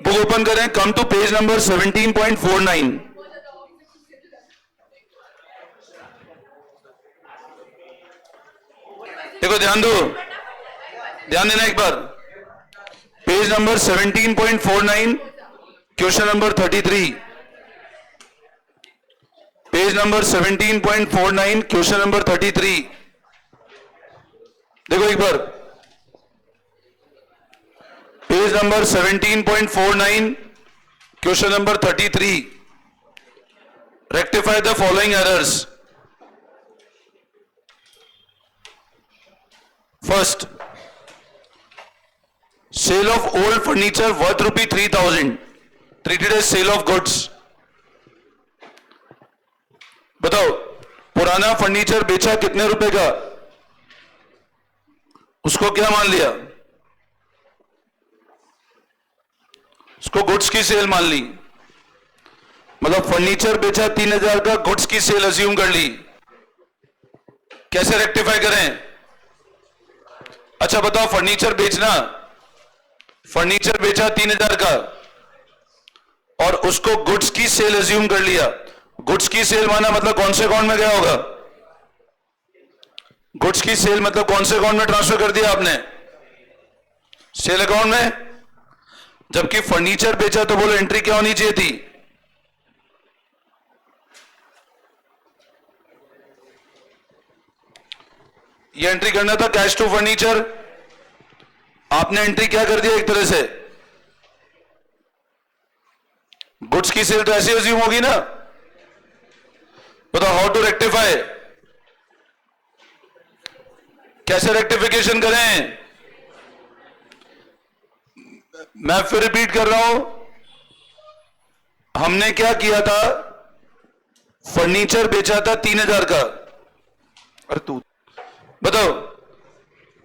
Book open करें, come to page number 17.49। देखो ध्यान दो, ध्यान देना एक बार। Page number 17.49, question number 33। Page number 17.49, question number 33। देखो एक बार, page number 17.49, question number 33। Rectify the following errors. First, sale of old furniture worth ₹3,000 treated as sale of goods. बताओ, पुराना फर्नीचर बेचा कितने रुपए का, उसको क्या मान लिया, उसको गुड्स की सेल मान ली। मतलब फर्नीचर बेचा 3,000 का, गुड्स की सेल अज्यूम कर ली। कैसे रेक्टिफाई करें? अच्छा बताओ, फर्नीचर बेचा 3,000 का और उसको गुड्स की सेल अज्यूम कर लिया। गुड्स की सेल माना मतलब कौन से अकाउंट में गया होगा? गुड्स की सेल मतलब कौन से अकाउंट में ट्रांसफर कर दिया आपने? सेल अकाउंट में। जबकि फर्नीचर बेचा तो बोलो एंट्री क्या होनी चाहिए थी? ये एंट्री करना था कैश टू फर्नीचर। आपने एंट्री क्या कर दिया? एक तरह से गुड्स की सेल तो ऐसे अज्यूम होगी ना। बताओ हाउ टू रेक्टिफाई, कैसे रेक्टिफिकेशन करें? मैं फिर रिपीट कर रहा हूं, हमने क्या किया था? फर्नीचर बेचा था 3,000 का। अरे तू बताओ,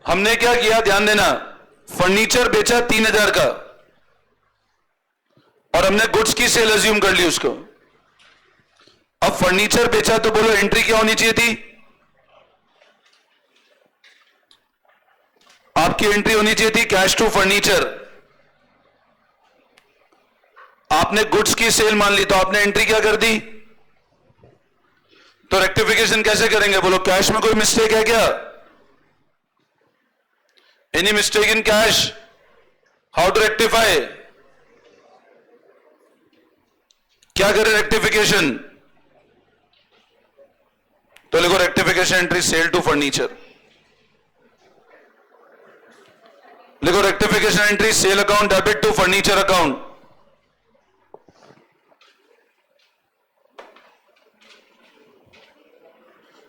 हमने क्या किया? ध्यान देना, फर्नीचर बेचा 3,000 का और हमने गुड्स की सेल अज्यूम कर ली उसको। अब फर्नीचर बेचा तो बोलो एंट्री क्या होनी चाहिए थी? आपकी एंट्री होनी चाहिए थी कैश टू फर्नीचर। आपने गुड्स की सेल मान ली तो आपने एंट्री क्या कर दी? तो रेक्टिफिकेशन कैसे करेंगे? बोलो, कैश में कोई मिस्टेक है क्या? Any mistake in cash? How to rectify? क्या करें रेक्टिफिकेशन? तो लिखो rectification entry sale to furniture. लिखो rectification entry sale account debit to furniture account.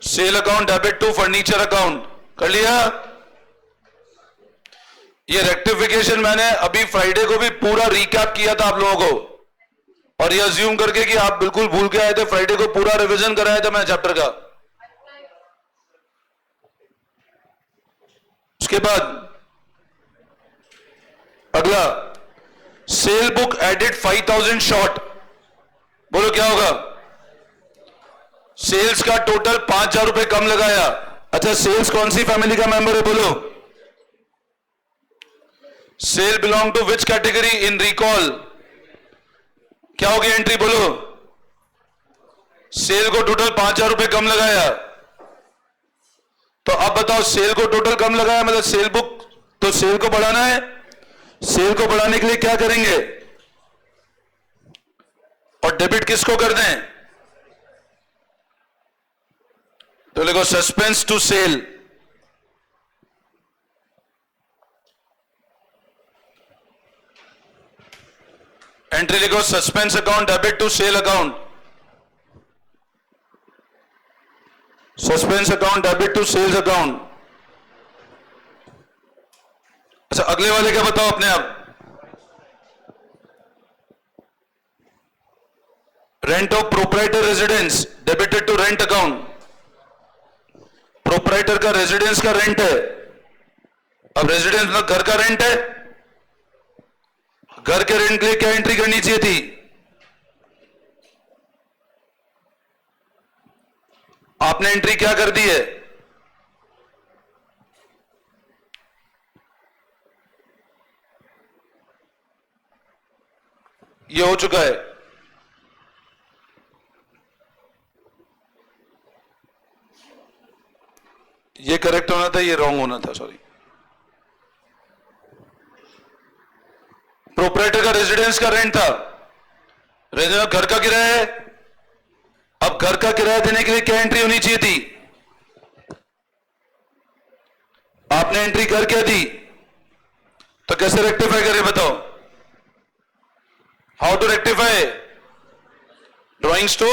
Sale account debit to furniture account कर लिया। ये रेक्टिफिकेशन मैंने अभी फ्राइडे को भी पूरा रिकैप किया था आप लोगों को, और ये अज्यूम करके कि आप बिल्कुल भूल के आए थे। फ्राइडे को पूरा रिवीजन कराया था मैं चैप्टर का। उसके बाद अगला, सेल बुक एडिट 5,000 शॉर्ट। बोलो क्या होगा? सेल्स का टोटल 5,000 रुपए कम लगाया। अच्छा, सेल्स कौन सी फैमिली का मेंबर है? बोलो, sale belong to which category in recall? क्या होगी एंट्री? बोलो, सेल को टोटल 5,000 रुपए कम लगाया। तो अब बताओ, सेल को टोटल कम लगाया मतलब सेल बुक, तो सेल को बढ़ाना है। सेल को बढ़ाने के लिए क्या करेंगे? और डेबिट किसको कर दें? तो लिखो सस्पेंस टू सेल। एंट्री लिखो suspense account debit to sale account. Suspense account debit to sales account. अच्छा, अगले वाले क्या बताओ अपने आप? Rent of proprietor residence debited to rent account. Proprietor का रेजिडेंस का रेंट है। अब रेजिडेंस मतलब घर का रेंट है। घर के रेंट के लिए क्या एंट्री करनी चाहिए थी? आपने एंट्री क्या कर दी है? ये हो चुका है। ये करेक्ट होना था, ये रॉन्ग होना था, सॉरी। प्रोपराइटर का रेजिडेंस का रेंट था, रेजिडेंस घर का किराया है। अब घर का किराया देने के लिए क्या एंट्री होनी चाहिए थी? आपने एंट्री कर क्या दी? तो कैसे रेक्टिफाई करें बताओ? How to rectify? Drawings to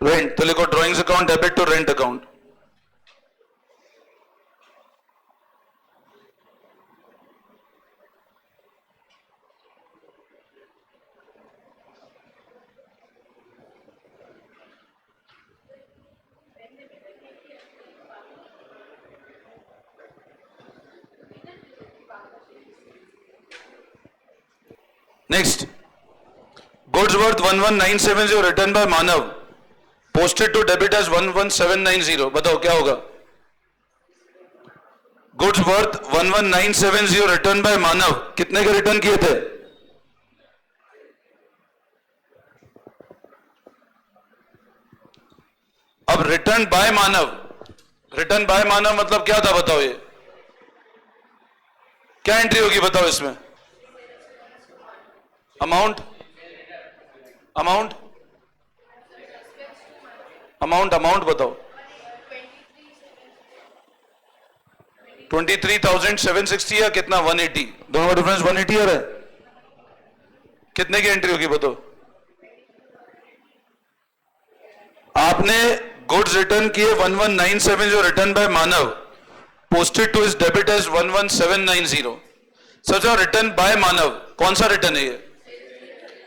rent, तो लिखो drawings account debit to rent account. Next, goods worth 11970 returned by Manav, posted to debit as 11790. बताओ क्या होगा? Goods worth 11970 returned by Manav, कितने के रिटर्न किए थे? अब return by Manav, return by मानव मतलब क्या था बताओ? ये क्या एंट्री होगी बताओ इसमें? अमाउंट, अमाउंट, अमाउंट, अमाउंट बताओ। 23,760 या कितना? 180, दोनों का डिफरेंस 180 आ रहा है। कितने की एंट्री होगी बताओ? आपने गुड्स रिटर्न किए 11970 return by Manav, posted to his debit as 11790। सोचो रिटर्न बाय मानव, कौन सा रिटर्न है ये?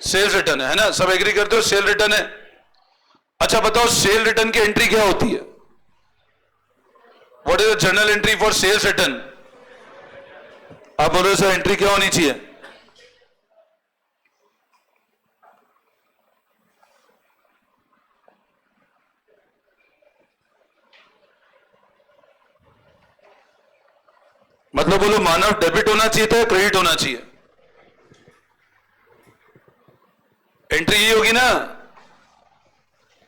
सेल्स रिटर्न है ना? सब एग्री करते हो सेल रिटर्न है? अच्छा बताओ सेल रिटर्न की एंट्री क्या होती है? What is the journal entry for sales return? आप बोलो सर एंट्री क्या होनी चाहिए? मतलब बोलो मानव डेबिट होना चाहिए था, क्रेडिट होना चाहिए? एंट्री ये होगी ना?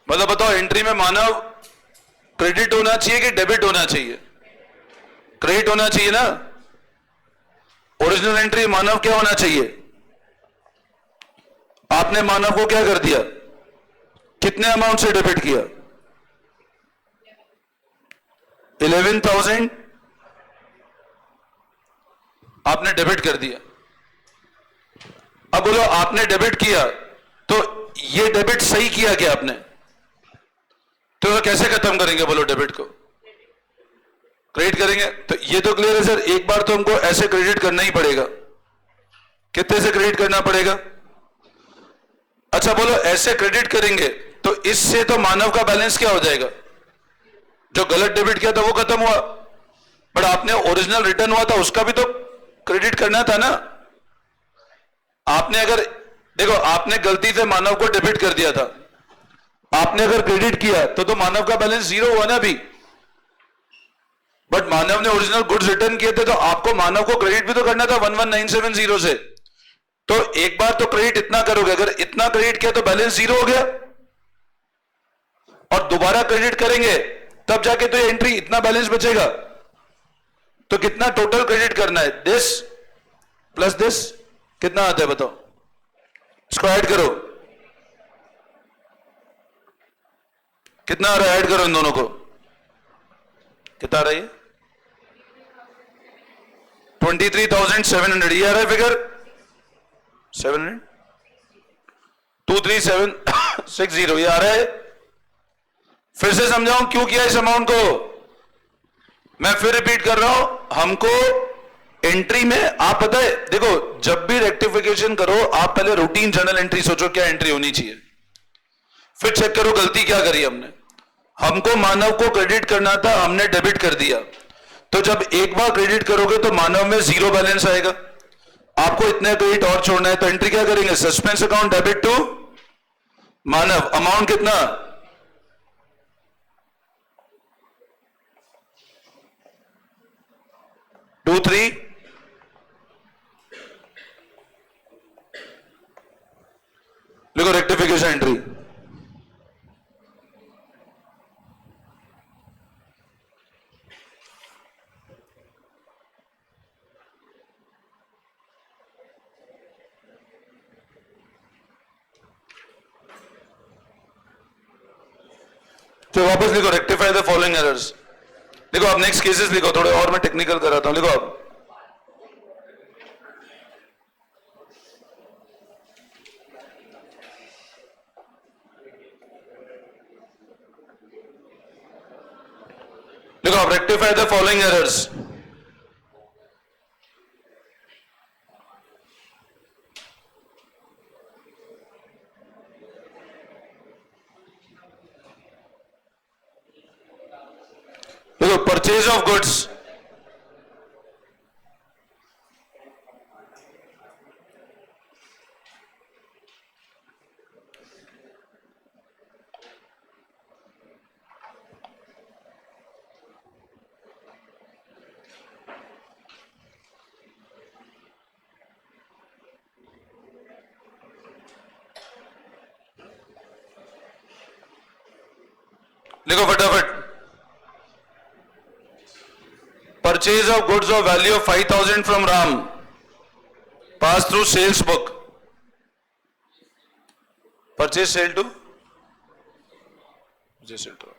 मतलब बताओ एंट्री में मानव क्रेडिट होना चाहिए कि डेबिट होना चाहिए? क्रेडिट होना चाहिए ना? ओरिजिनल एंट्री मानव क्या होना चाहिए? आपने मानव को क्या कर दिया? कितने अमाउंट से डेबिट किया? 11,000 आपने डेबिट कर दिया। अब बोलो आपने डेबिट किया तो ये डेबिट सही किया क्या आपने? तो कैसे खत्म करेंगे बोलो डेबिट को? क्रेडिट करेंगे। तो ये तो क्लियर है सर, एक बार तो हमको ऐसे क्रेडिट करना ही पड़ेगा। कितने से क्रेडिट करना पड़ेगा? अच्छा बोलो ऐसे क्रेडिट करेंगे तो इससे तो मानव का बैलेंस क्या हो जाएगा? जो गलत डेबिट किया था वो खत्म हुआ, बट आपने ओरिजिनल रिटर्न हुआ था उसका भी तो क्रेडिट करना था ना? आपने अगर देखो आपने गलती से मानव को डेबिट कर दिया था, आपने अगर क्रेडिट किया तो मानव का बैलेंस जीरो हुआ ना अभी। बट मानव ने ओरिजिनल गुड्स रिटर्न किए थे तो आपको मानव को क्रेडिट भी तो करना था 11970 से। तो एक बार तो क्रेडिट इतना करोगे, अगर इतना क्रेडिट किया तो बैलेंस जीरो हो गया, और दोबारा क्रेडिट करेंगे तब जाके तो ये एंट्री इतना बैलेंस बचेगा। तो कितना टोटल क्रेडिट करना है? दिस प्लस दिस कितना आता है बताओ? इसको ऐड करो, कितना आ रहा है? ऐड करो इन दोनों को, कितना आ रहा है? 23,700 ये आ रहा है फिगर 700 23760 ये आ रहा है। फिर से समझाऊं क्यों किया इस अमाउंट को? मैं फिर रिपीट कर रहा हूं, हमको एंट्री में आप पता है देखो जब भी रेक्टिफिकेशन करो आप पहले रूटीन जर्नल एंट्री सोचो क्या एंट्री होनी चाहिए, फिर चेक करो गलती क्या करी हमने। हमको मानव को क्रेडिट करना था, हमने डेबिट कर दिया। तो जब एक बार क्रेडिट करोगे तो मानव में जीरो बैलेंस आएगा, आपको इतने क्रेडिट और छोड़ना है, तो एंट्री क्या करेंगे? Suspense account debit to Manav, amount कितना? 23 रेक्टिफिकेशन एंट्री। तो वापस लिखो रेक्टिफाई द फॉलोइंग एरर्स। लिखो आप नेक्स्ट केसेस लिखो, थोड़े और मैं टेक्निकल कराता हूं। लिखो आप rectify the following errors. Look, purchase of goods. लिखो फटाफट। Purchase of goods of value of 5,000 from Ram. Pass through sales book. Purchase sale to? Purchase sale to.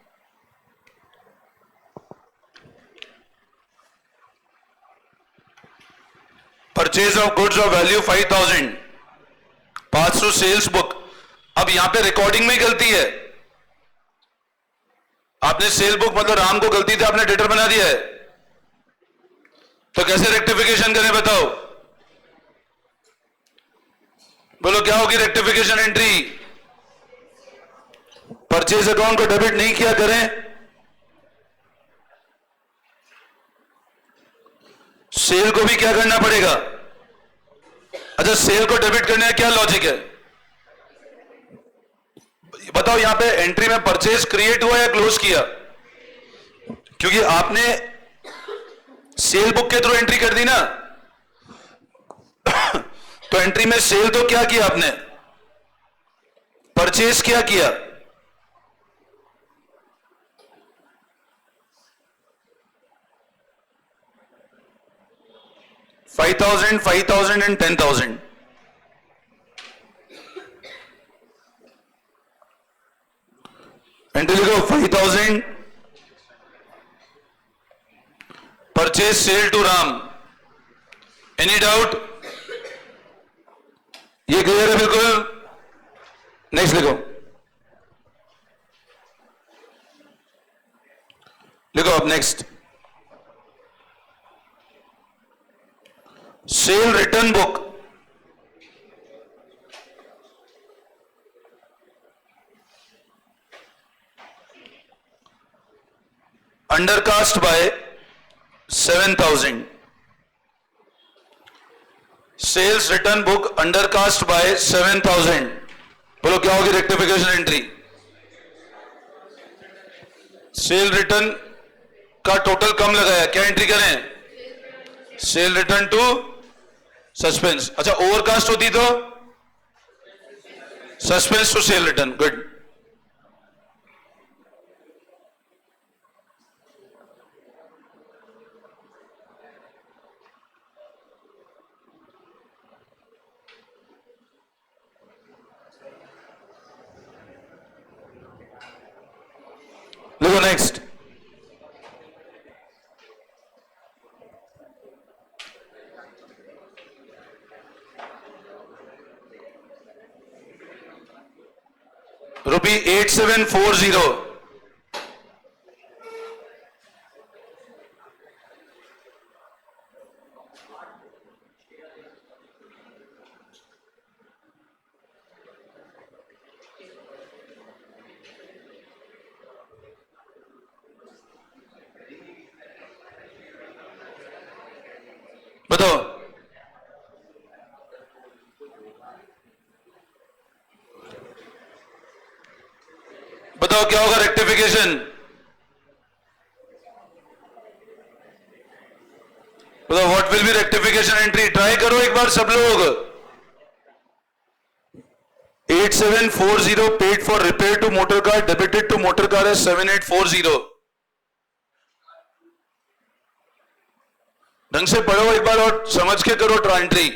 Purchase of goods of value 5,000. Pass through sales book. अब यहां पे recording में गलती है। आपने cell book मतलब राम को गलती थी, आपने डेटर बना दिया है, तो कैसे रेक्टिफिकेशन करें बताओ? बोलो क्या होगी रेक्टिफिकेशन एंट्री? परचेज अकाउंट को डेबिट नहीं किया करें, सेल को भी क्या करना पड़ेगा? अच्छा, सेल को डेबिट करने का क्या लॉजिक है बताओ? यहां पे एंट्री में परचेज क्रिएट हुआ या क्लोज किया? क्योंकि आपने सेल बुक के थ्रू एंट्री कर दी ना, तो एंट्री में सेल तो क्या किया आपने? परचेज क्या किया? $5,000 and $10,000। एंट्री लिखो 5,000 purchase sale to Ram. Any doubt? ये क्लियर है बिल्कुल? नेक्स्ट लिखो। लिखो अब next, sale return book undercast by 7,000। Sales return book undercast by 7,000। बोलो क्या होगी रेक्टिफिकेशन एंट्री? सेल रिटर्न का टोटल कम लगाया, क्या एंट्री करें? Sale return to suspense. अच्छा, ओवरकास्ट होती तो suspense to sale return. Good. Look next. ₹8740। बताओ बताओ क्या होगा रेक्टिफिकेशन? बताओ what will B rectification entry? Try करो एक बार सब लोग, 8740 paid for repair to motor car, debited to motor car as 7840. ढंग से पढ़ो एक बार और समझ के करो एंट्री।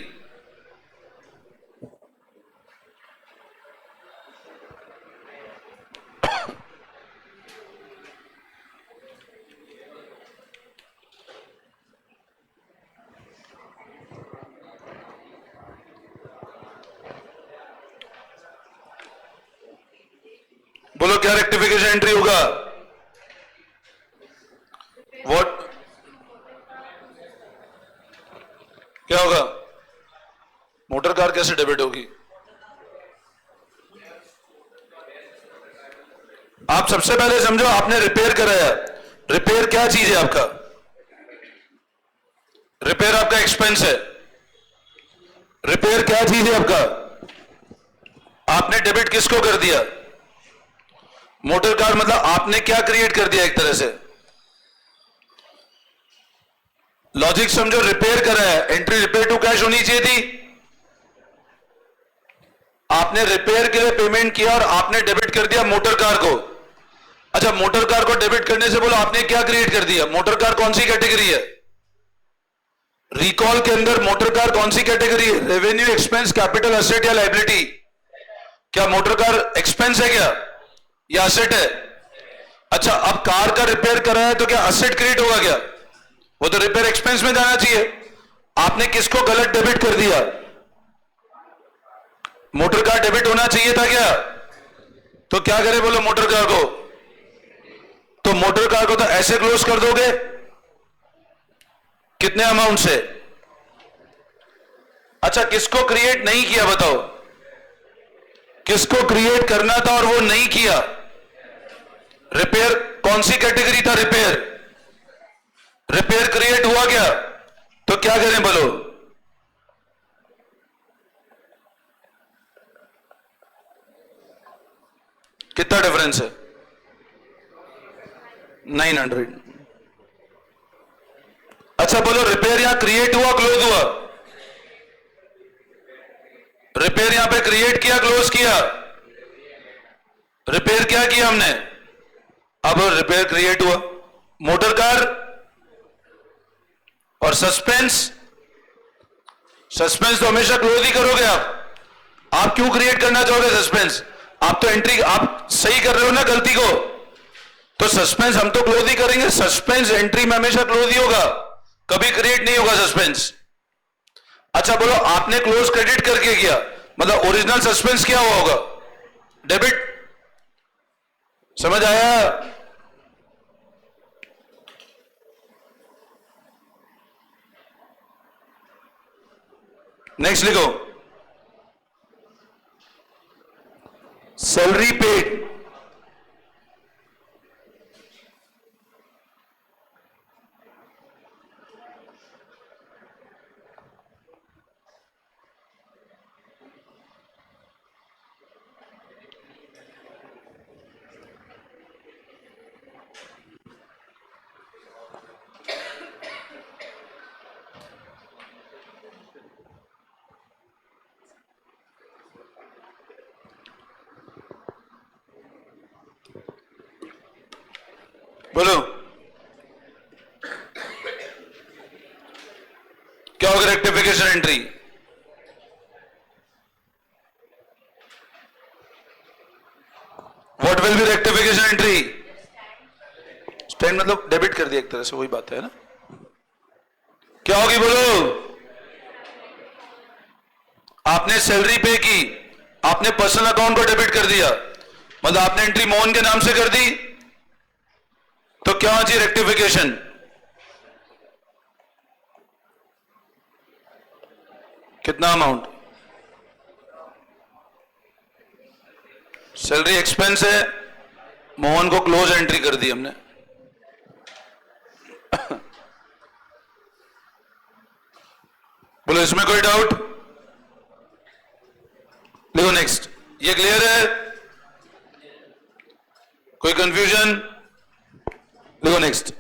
बोलो क्या रेक्टिफिकेशन एंट्री होगा? व्हाट क्या होगा? मोटर कार कैसे डेबिट होगी? आप सबसे पहले समझो, आपने रिपेयर कराया। रिपेयर क्या चीज है आपका? रिपेयर आपका एक्सपेंस है। रिपेयर क्या चीज है आपका? आपने डेबिट किसको कर दिया? Motor car. मतलब आपने क्या क्रिएट कर दिया एक तरह से? लॉजिक समझो, रिपेयर करा है, एंट्री रिपेयर टू कैश होनी चाहिए थी। आपने रिपेयर के लिए पेमेंट किया और आपने डेबिट कर दिया मोटर कार को। अच्छा, मोटर कार को डेबिट करने से बोलो आपने क्या क्रिएट कर दिया? मोटर कार कौन सी कैटेगरी है? रिकॉल के अंदर मोटर कार कौन सी कैटेगरी है? रेवेन्यू, एक्सपेंस, कैपिटल, एसेट या लाइबिलिटी? क्या मोटर कार एक्सपेंस है क्या या एसेट है? अच्छा, अब कार का रिपेयर करा है तो क्या एसेट क्रिएट होगा क्या? वो तो रिपेयर एक्सपेंस में जाना चाहिए। आपने किसको गलत डेबिट कर दिया? मोटर कार डेबिट होना चाहिए था क्या? तो क्या करे बोलो मोटर कार को? तो मोटर कार को तो ऐसे क्लोज कर दोगे। कितने अमाउंट से? अच्छा, किसको क्रिएट नहीं किया बताओ? किसको क्रिएट करना था और वो नहीं किया? रिपेयर कौन सी कैटेगरी था? रिपेयर। रिपेयर क्रिएट हुआ क्या? तो क्या करें बोलो? कितना डिफरेंस है? 900। अच्छा बोलो, रिपेयर यहां क्रिएट हुआ क्लोज हुआ? रिपेयर यहां पे क्रिएट किया क्लोज किया? रिपेयर क्या किया हमने? अब रिपेयर क्रिएट हुआ। मोटर कार और सस्पेंस। सस्पेंस तो हमेशा क्लोज ही करोगे आप क्यों क्रिएट करना चाहोगे सस्पेंस? आप तो एंट्री आप सही कर रहे हो ना गलती को। तो सस्पेंस हम तो क्लोज ही करेंगे। सस्पेंस एंट्री में हमेशा क्लोज ही होगा, कभी क्रिएट नहीं होगा सस्पेंस। अच्छा बोलो, आपने क्लोज क्रेडिट करके किया, मतलब ओरिजिनल सस्पेंस क्या हुआ होगा? डेबिट। समझ आया? नेक्स्ट लिखो, सैलरी पेड। बोलो क्या होगा rectification entry? What will B rectification entry? Stand मतलब डेबिट कर दिया एक तरह से, वही बात है ना। क्या होगी बोलो? आपने सैलरी पे की, आपने पर्सनल अकाउंट को डेबिट कर दिया, मतलब आपने एंट्री मोहन के नाम से कर दी, तो क्या होना चाहिए? रेक्टिफिकेशन। कितना अमाउंट? सैलरी एक्सपेंस है, मोहन को क्लोज एंट्री कर दी हमने। बोलो इसमें कोई डाउट? देखो नेक्स्ट, ये क्लियर है? कोई कंफ्यूजन? देखो नेक्स्ट,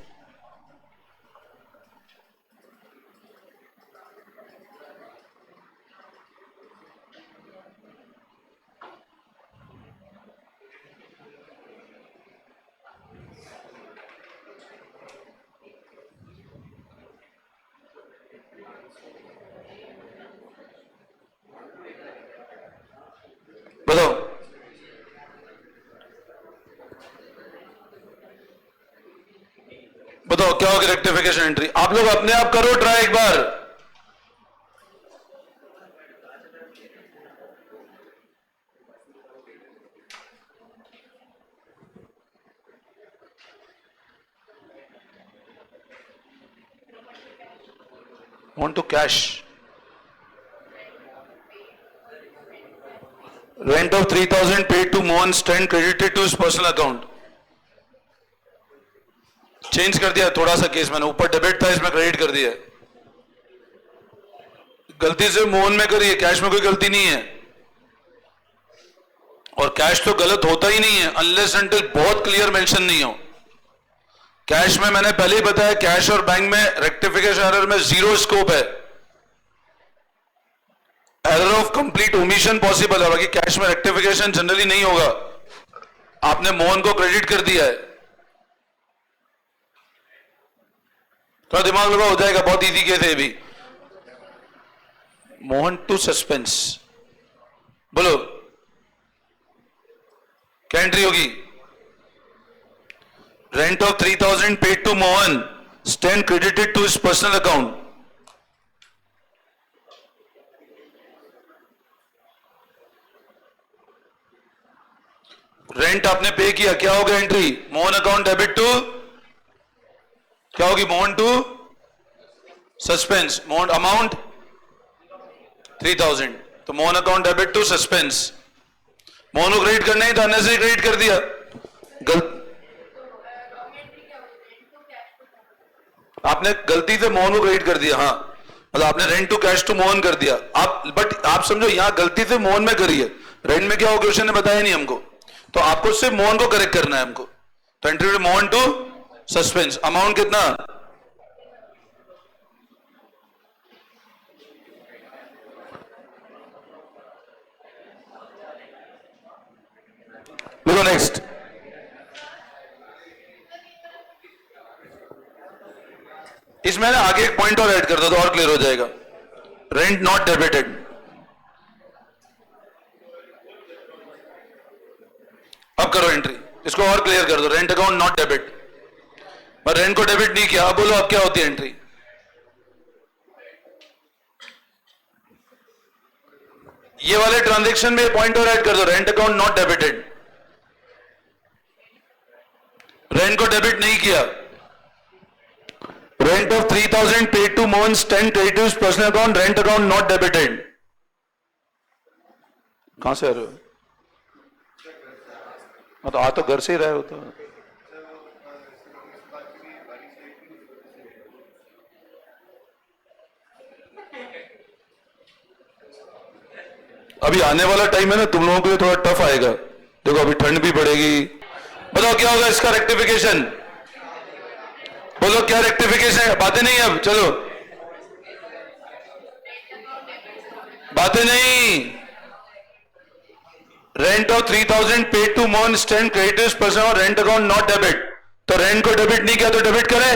बताओ बताओ क्या होगी रेक्टिफिकेशन एंट्री? आप लोग अपने आप करो ट्राई एक बार। Want to cash. Rent of 3,000 paid to Mohan Stent credited to his personal account. Change कर दिया थोड़ा सा केस मैंने, ऊपर डेबिट था इसमें क्रेडिट कर दिया। गलती से मोहन में करी है, कैश में कोई गलती नहीं है। और कैश तो गलत होता ही नहीं है अनलेस अनटिल बहुत क्लियर मेंशन नहीं हो। कैश में मैंने पहले ही बताया, कैश और बैंक में रेक्टिफिकेशन एरर में जीरो स्कोप है। Error of complete omission possible है, बाकी कैश में रेक्टिफिकेशन जनरली नहीं होगा। आपने मोहन को क्रेडिट कर दिया है, थोड़ा दिमाग लगा, हो जाएगा, बहुत इजी केस है भी। मोहन टू सस्पेंस, बोलो क्या एंट्री होगी? Rent of 3,000 paid to Mohan stand credited to his personal account. Rent आपने पे किया, क्या होगा entry? Mohan account debit to, क्या होगी? Mohan to suspense, Mohan amount 3,000, तो Mohan account debit to suspense. Mohan को क्रेडिट करना ही था, अननेसेसरी क्रेडिट कर दिया। आपने गलती से मोहन को क्रेडिट कर दिया, हाँ, मतलब आपने rent to cash to Mohan कर दिया आप, बट आप समझो यहां गलती से मोहन में करी है। रेंट में क्या होगा क्वेश्चन ने बताया नहीं हमको, तो आपको सिर्फ मोहन को करेक्ट करना है हमको। तो entry Mohan to suspense, amount कितना? देखो नेक्स्ट, इसमें ना आगे एक पॉइंट और ऐड कर दो तो और क्लियर हो जाएगा। रेंट नॉट डेबिटेड, अब करो एंट्री, इसको और क्लियर कर दो। रेंट अकाउंट नॉट डेबिट, पर रेंट को डेबिट नहीं किया, अब बोलो अब क्या होती है एंट्री? ये वाले ट्रांजैक्शन में पॉइंट और ऐड कर दो, rent account not debited, rent को डेबिट नहीं किया। Rent of 3,000 paid to Mohan stand credited to his personal account, rent account not debited. कहां से आ रहे हो? तो आ तो घर से ही रहे हो तो। अभी आने वाला टाइम है ना, तुम लोगों के लिए थोड़ा टफ आएगा। देखो अभी ठंड भी पड़ेगी, बताओ क्या होगा इसका रेक्टिफिकेशन? बोलो क्या रेक्टिफिकेशन है? बातें नहीं, अब चलो बातें नहीं। Rent of 3,000 paid to Mohan stand creditors person, rent account not debit, तो रेंट को डेबिट नहीं किया तो डेबिट करे।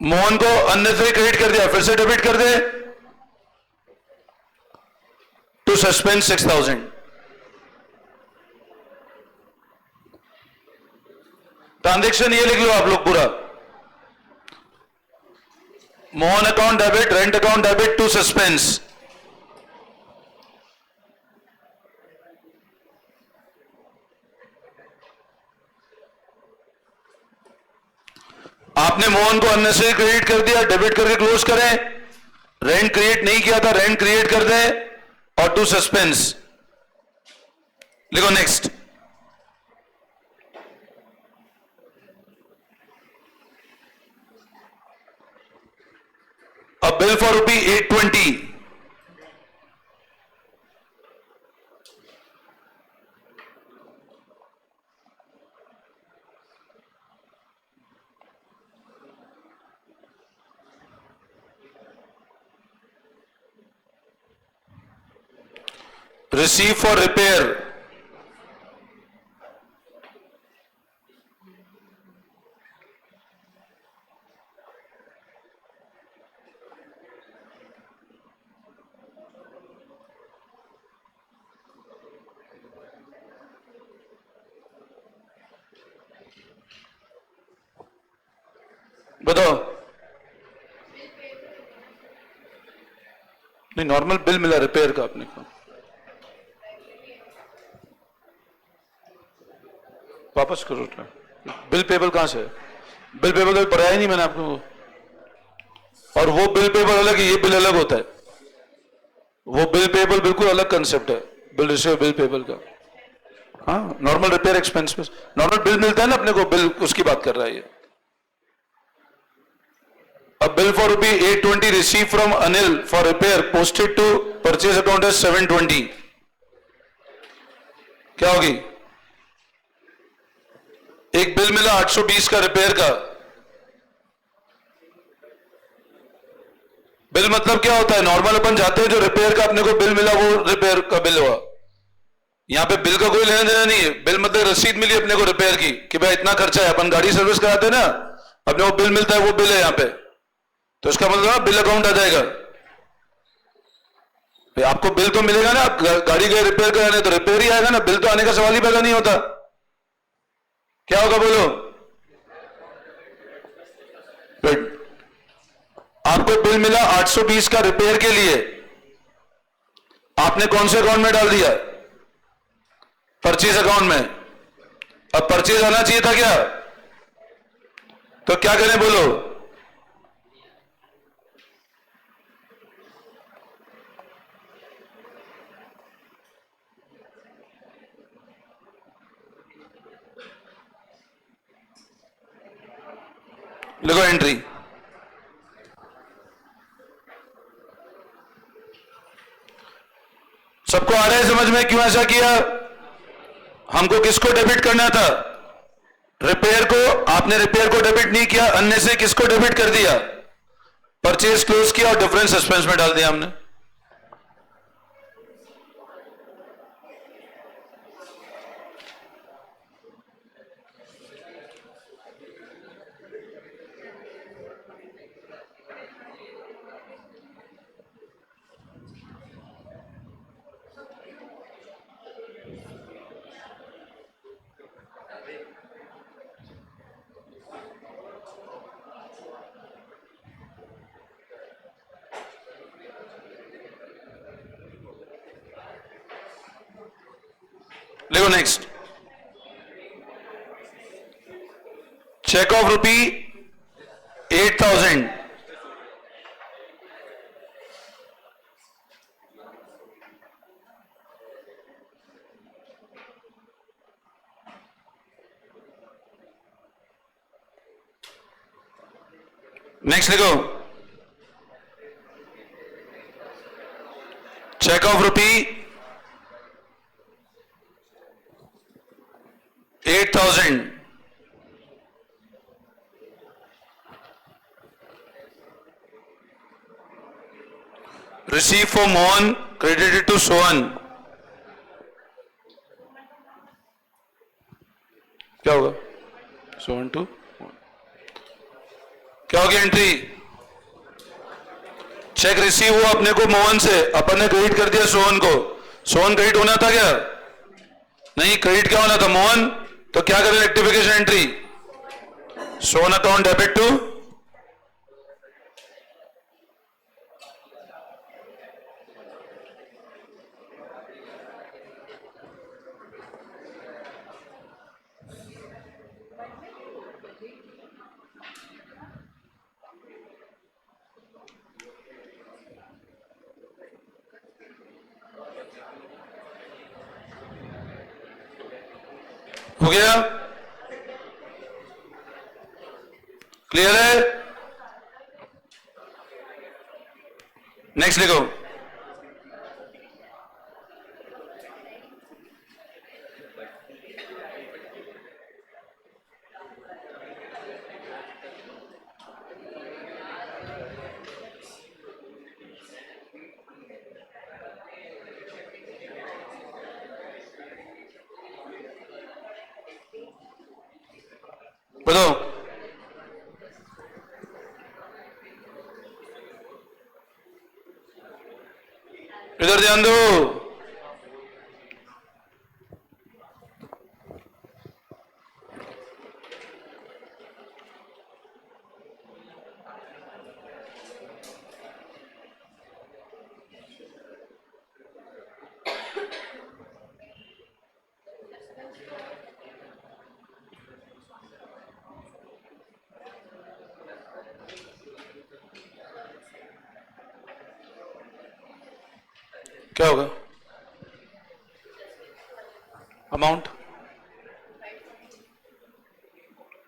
मोहन को अननेसेसरी क्रेडिट कर दिया, फिर से डेबिट कर दे टू सस्पेंस 6,000। ट्रांजेक्शन ये लिख लो आप लोग पूरा, Mohan account debit, rent account debit to suspense. आपने मोहन को अननेसेसरी क्रेडिट कर दिया, डेबिट करके क्लोज करें। रेंट क्रिएट नहीं किया था, रेंट क्रिएट कर दे और टू सस्पेंस लिखो। Next, a bill for ₹820, received for repair, बताओ। नहीं, नॉर्मल बिल मिला रिपेयर का अपने को, वापस करो। बिल पेबल कहां से है? बिल पेबल तो पढ़ाया ही नहीं मैंने आपको। और वो बिल पेबल अलग है, ये बिल अलग होता है। वो बिल पेबल बिल्कुल अलग कंसेप्ट है, बिल रिसीव बिल पेबल का। हाँ, नॉर्मल रिपेयर एक्सपेंस में नॉर्मल बिल मिलता है ना अपने को, बिल उसकी बात कर रहा है ये। A bill for ₹820 received from Anil for repair posted to purchase account as 720. क्या होगी? एक बिल मिला 820 का रिपेयर का। बिल मतलब क्या होता है? नॉर्मल अपन जाते हैं, जो रिपेयर का अपने को बिल मिला वो रिपेयर का बिल हुआ। यहां पे बिल का कोई लेना देना नहीं है। बिल मतलब रसीद मिली अपने को रिपेयर की कि भाई इतना खर्चा है। अपन गाड़ी सर्विस कराते हैं ना, अपने को बिल मिलता है, वो बिल है यहां पे। तो इसका मतलब बिल अकाउंट आ जाएगा। आपको बिल तो मिलेगा ना, आप गाड़ी गए रिपेयर कराने तो रिपेयर ही आएगा ना, बिल तो आने का सवाल ही पैदा नहीं होता। क्या होगा बोलो? गुड। आपको बिल मिला 820 का रिपेयर के लिए, आपने कौन से अकाउंट में डाल दिया? परचेज अकाउंट में। अब परचेज आना चाहिए था क्या? तो क्या करें बोलो? लिखो एंट्री। सबको आ रहा है समझ में क्यों ऐसा किया? हमको किसको डेबिट करना था? रिपेयर को। आपने रिपेयर को डेबिट नहीं किया, अन्य से किसको डेबिट कर दिया? परचेज क्लोज किया और डिफरेंस एक्सपेंस में डाल दिया हमने। देखो नेक्स्ट, चेक ऑफ ₹8,000। नेक्स्ट लिखो, check of ₹8,000 received for Mohan, credited to Sohan। क्या होगा? Sohan to क्या होगी एंट्री? चेक रिसीव हुआ अपने को मोहन से, अपन ने क्रेडिट कर दिया सोहन को। सोहन क्रेडिट होना था क्या? नहीं, क्रेडिट क्या होना था? मोहन। तो क्या करें? Rectification entry, Sohan account debit to. हो गया? क्लियर है? नेक्स्ट लिखो, बताओ। इधर ध्यान दो। क्या होगा? अमाउंट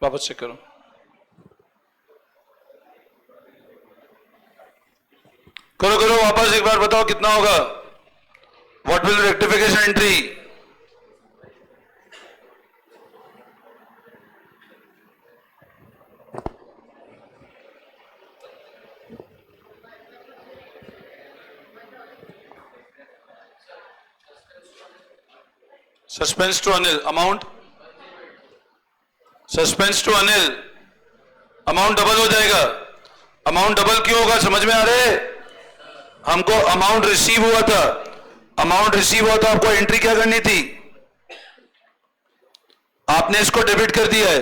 वापस चेक करो। करो करो वापस एक बार बताओ कितना होगा? What will rectification entry? Suspense to Anil, amount suspense to Anil, amount double हो जाएगा। अमाउंट डबल क्यों होगा समझ में आ रहा है? हमको अमाउंट रिसीव हुआ था, अमाउंट रिसीव हुआ था, आपको एंट्री क्या करनी थी? आपने इसको डेबिट कर दिया है।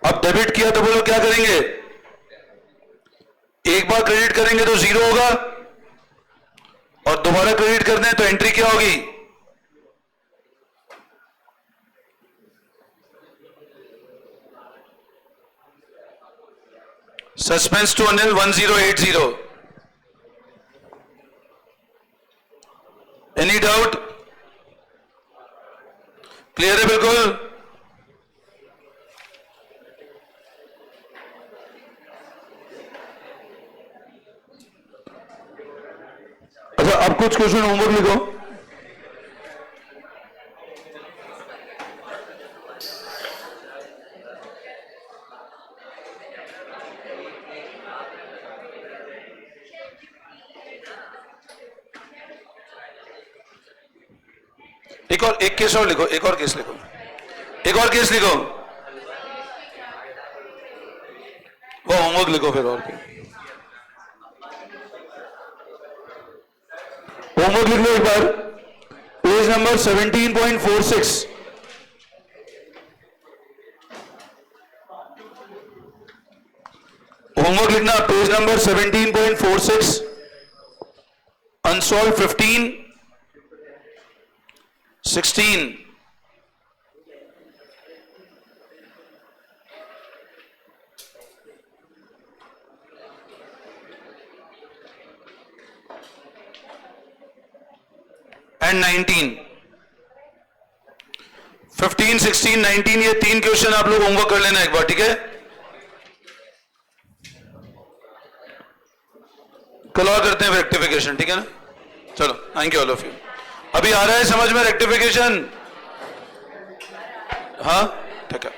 अब डेबिट किया तो बोलो क्या करेंगे? एक बार क्रेडिट करेंगे तो जीरो होगा और दोबारा क्रेडिट करना है तो एंट्री क्या होगी? Suspense to Anil 1080। Any doubt? Clear है बिल्कुल? अच्छा अब कुछ क्वेश्चन होमवर्क लिखो। एक केस और लिखो, एक और केस लिखो, एक और केस लिखो, वो होमवर्क लिखो फिर। और होमवर्क लिख लो एक बार, पेज नंबर 17.46। होमवर्क लिखना पेज नंबर 17.46, अनसॉल्व 15, 16। एंड 19। 15, 16, 19 ये तीन क्वेश्चन आप लोग होमवर्क कर लेना एक बार, ठीक है? कल और करते हैं रेक्टिफिकेशन, ठीक है ना? चलो, thank you all of you. अभी आ रहा है समझ में रेक्टिफिकेशन? हाँ ठीक है।